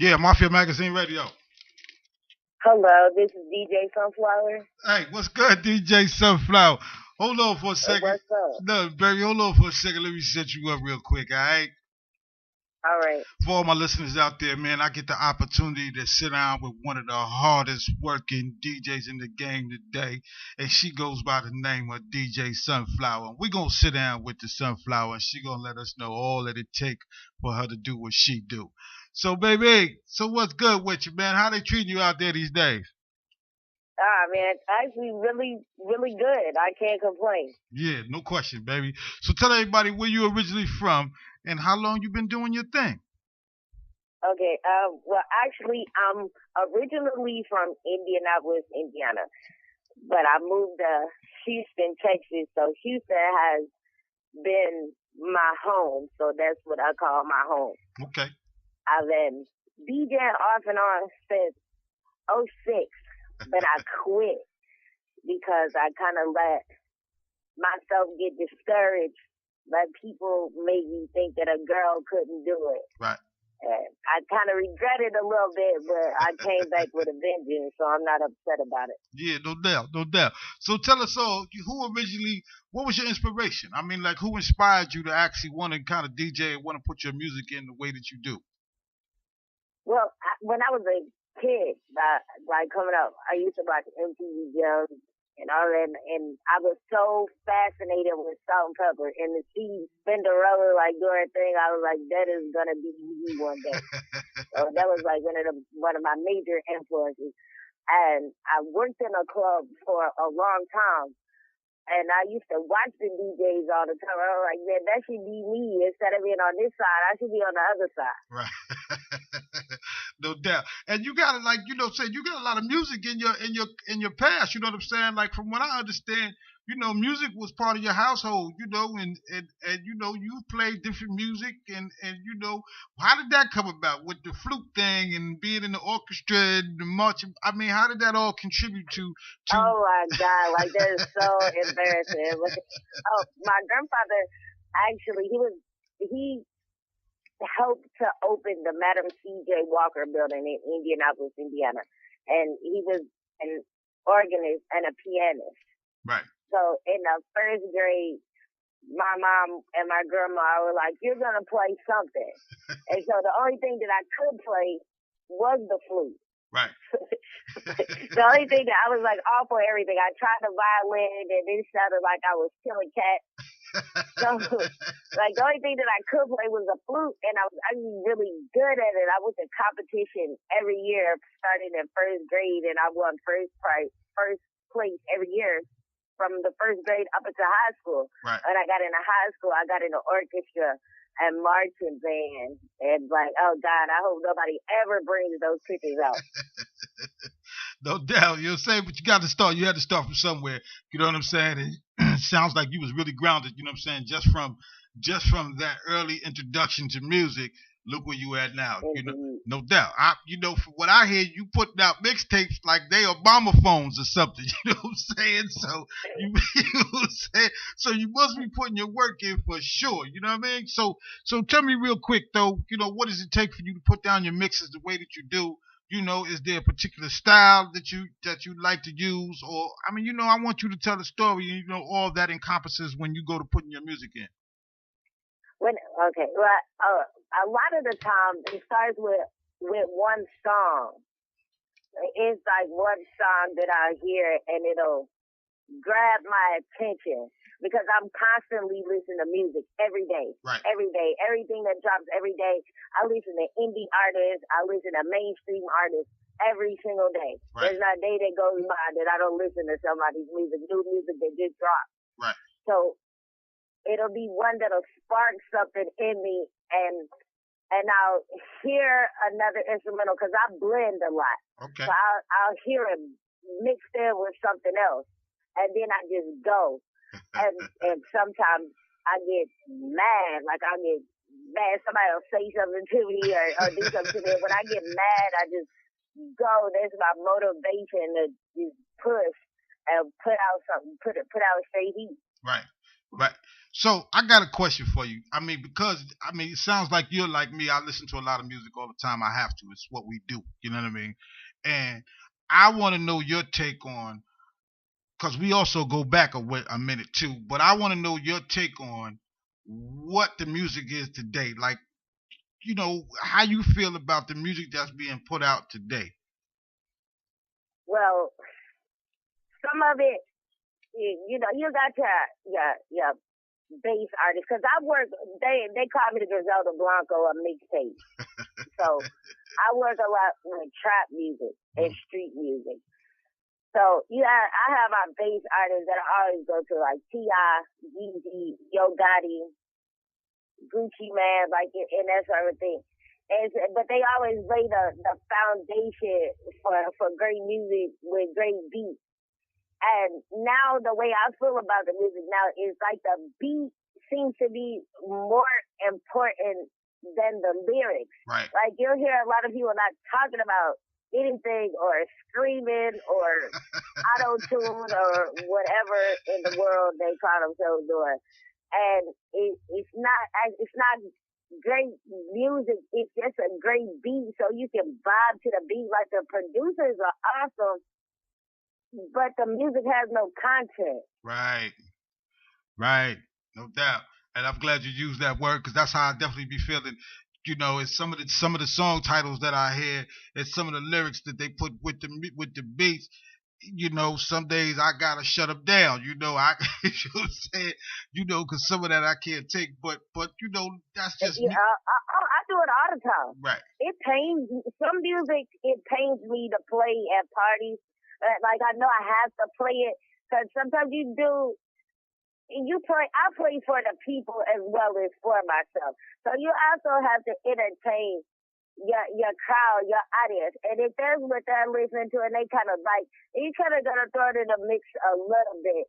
Yeah, Mafia Magazine Radio. Hello, this is DJ Sunflower. Hey, what's good, DJ Sunflower? Hold on for a second. What's up? No, baby, hold on for a second. Let me set you up real quick, all right? All right. For all my listeners out there, man, I get the opportunity to sit down with one of the hardest working DJs in the game today, and she goes by the name of DJ Sunflower. We're going to sit down with the Sunflower, and she going to let us know all that it take for her to do what she do. So, baby, so what's good with you, man? How they treating you out there these days? Man, actually, really, really good. I can't complain. Yeah, no question, baby. So tell everybody where you originally from and how long you been doing your thing. Okay. Well, actually, I'm originally from Indianapolis, Indiana, but I moved to Houston, Texas. So Houston has been my home. So that's what I call my home. Okay. I've been DJing off and on since '06. But I quit because I kind of let myself get discouraged. Like people made me think that a girl couldn't do it. Right. And I kind of regret it a little bit, but I came back with a vengeance, so I'm not upset about it. Yeah, no doubt, no doubt. So tell us all, what was your inspiration? I mean, like, who inspired you to actually want to kind of DJ and want to put your music in the way that you do? Well, when I was a kid, like coming up, I used to watch MTV Jump and all that, and I was so fascinated with Salt and Pepper, and to see Cinderella like doing her thing, I was like, that is gonna be me one day. So that was like one of my major influences. And I worked in a club for a long time, and I used to watch the DJs all the time. I was like, man, that should be me. Instead of being on this side, I should be on the other side. Right. No doubt. And you got like, you got a lot of music in your past, you know what I'm saying? Like from what I understand, music was part of your household, and you played different music and how did that come about with the flute thing and being in the orchestra and the marching? I mean, how did that all contribute to Oh my God, like that is so embarrassing. Oh, my grandfather actually he helped to open the Madam C.J. Walker building in Indianapolis, Indiana. And he was an organist and a pianist. Right. So in the first grade, my mom and my grandma were like, you're going to play something. And so the only thing that I could play was the flute. Right. The only thing that I was like all for everything. I tried the violin and it sounded like I was killing cats. So, like, the only thing that I could play was the flute, and I was actually really good at it. I went to competition every year, starting in first grade, and I won first place every year from the first grade up into high school. Right. And I got into high school, I got into orchestra and marching band, and like, oh God, I hope nobody ever brings those pictures out. No doubt, but you got to start. You had to start from somewhere. You know what I'm saying? It sounds like you was really grounded. You know what I'm saying? Just from that early introduction to music, look where you at now. No doubt. From what I hear, you putting out mixtapes like they Obama phones or something. You know what I'm saying? So so you must be putting your work in for sure. You know what I mean? So tell me real quick though. What does it take for you to put down your mixes the way that you do? Is there a particular style that you like to use, or I mean, I want you to tell the story. All that encompasses when you go to putting your music in. Well, a lot of the time it starts with one song. It's like one song that I hear and it'll grab my attention because I'm constantly listening to music every day. Right. Every day. Everything that drops every day. I listen to indie artists. I listen to mainstream artists every single day. Right. There's not a day that goes by that I don't listen to somebody's music, new music that just dropped. Right. So it'll be one that'll spark something in me and I'll hear another instrumental because I blend a lot. Okay. So I'll hear it mixed in with something else. And then I just go. And sometimes I get mad. Like I get mad. Somebody will say something to me or do something to me. When I get mad, I just go. That's my motivation to just push and put out something, put out straight heat. Right. Right. So I got a question for you. I mean, because it sounds like you're like me. I listen to a lot of music all the time. I have to. It's what we do. You know what I mean? And I want to know your take on, because we also go back a minute too. But I want to know your take on what the music is today. Like, how you feel about the music that's being put out today. Well, some of it, you got your bass artists, because I work. They call me the Griselda Blanco of mixtape. So I work a lot with trap music and street music. So I have my bass artists that I always go to, like T.I., Yeezy, Yo Gotti, Gucci Man, like, and that sort of thing. But they always lay the foundation for great music with great beats. And now the way I feel about the music now is like the beat seems to be more important than the lyrics. Right. Like, you'll hear a lot of people not talking about anything or screaming or auto-tune or whatever in the world they call themselves doing. And it's not great music. It's just a great beat, so you can vibe to the beat. Like, the producers are awesome, but the music has no content. Right, no doubt. And I'm glad you used that word, because that's how I definitely be feeling. It's some of the song titles that I hear, and some of the lyrics that they put with the beats. Some days I gotta shut them down. You know what I'm saying? Because some of that I can't take. But that's just me. I do it all the time. Right. It pains some music. It pains me to play at parties. Like, I know I have to play it, because sometimes you do. I play for the people as well as for myself. So you also have to entertain your crowd, your audience. And if there's what they're listening to and they kind of like, you kind of got to throw it in the mix a little bit.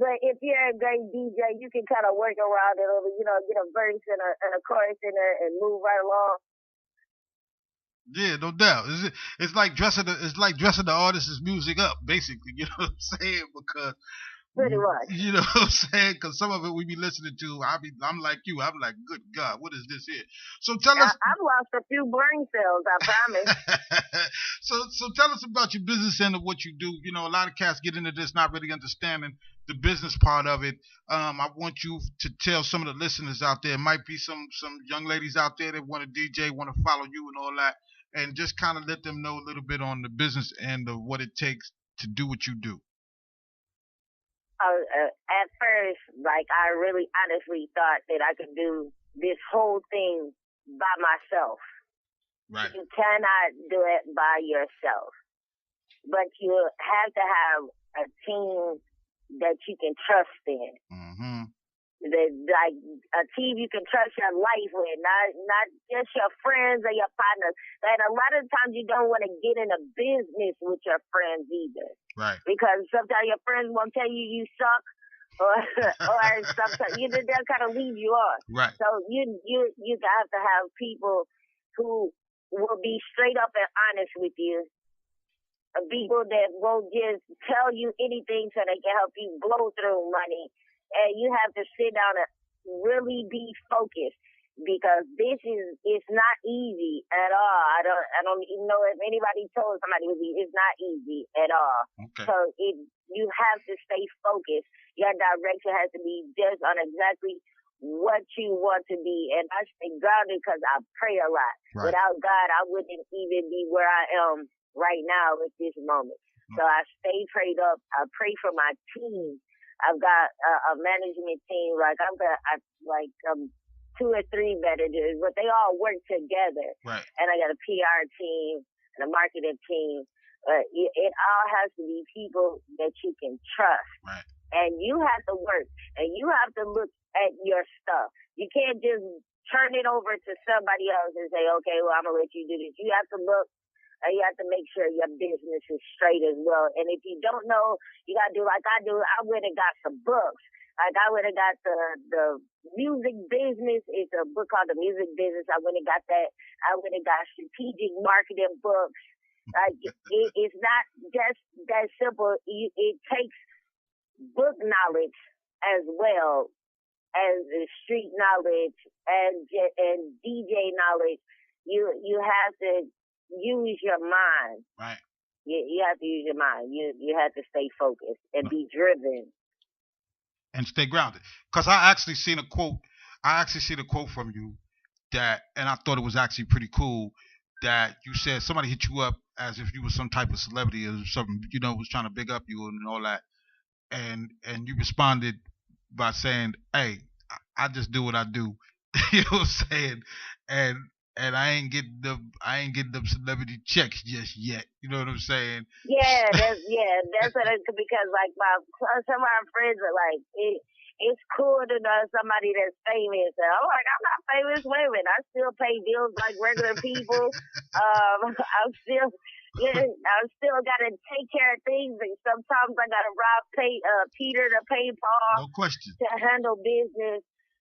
But if you're a great DJ, you can kind of work around it, get a verse and a chorus in there and move right along. Yeah, no doubt. It's like dressing the artist's music up, basically. You know what I'm saying? Because pretty much. You know what I'm saying? Because some of it we be listening to, I'm like you. I'm like, good God, what is this here? So tell us. I've lost a few brain cells, I promise. So tell us about your business end of what you do. A lot of cats get into this not really understanding the business part of it. I want you to tell some of the listeners out there. Might be some young ladies out there that want to DJ, want to follow you and all that, and just kind of let them know a little bit on the business end of what it takes to do what you do. At first, like, I really honestly thought that I could do this whole thing by myself. Right. You cannot do it by yourself, but you have to have a team that you can trust in. Mm-hmm. Like a team you can trust your life with, not just your friends or your partners. And a lot of times you don't want to get in a business with your friends either. Right. Because sometimes your friends won't tell you suck, or sometimes they'll kind of leave you on. Right. So you have to have people who will be straight up and honest with you. People that won't just tell you anything so they can help you blow through money. And you have to sit down and really be focused, because it's not easy at all. I don't even know if anybody told somebody it's not easy at all. Okay. So you have to stay focused. Your direction has to be just on exactly what you want to be. And I stay grounded because I pray a lot. Right. Without God, I wouldn't even be where I am right now at this moment. So I stay prayed up. I pray for my team. I've got a management team. Like, I've got 2 or 3 managers, but they all work together. Right. And I got a PR team and a marketing team. It all has to be people that you can trust. Right. And you have to work, and you have to look at your stuff. You can't just turn it over to somebody else and say, okay, well, I'm going to let you do this. You have to look. You have to make sure your business is straight as well. And if you don't know, you got to do like I do. I went and got some books. Like, I went and got the music business. It's a book called The Music Business. I went and got that. I went and got strategic marketing books. Like, it's not just that simple. It takes book knowledge as well as the street knowledge and DJ knowledge, you have to use your mind. Right. You have to use your mind. You have to stay focused and be driven. And stay grounded. Because I actually seen a quote from you that, and I thought it was actually pretty cool, that you said somebody hit you up as if you were some type of celebrity or something, was trying to big up you and all that. And you responded by saying, "Hey, I just do what I do." You know what I'm saying? And I ain't getting them celebrity checks just yet. You know what I'm saying? That's what it, because like some of my friends are like, it's cool to know somebody that's famous. And I'm like, I'm not famous. Wait a minute, I still pay bills like regular people. I'm still gotta take care of things, and sometimes I gotta rob Peter to pay Paul. No question. To handle business.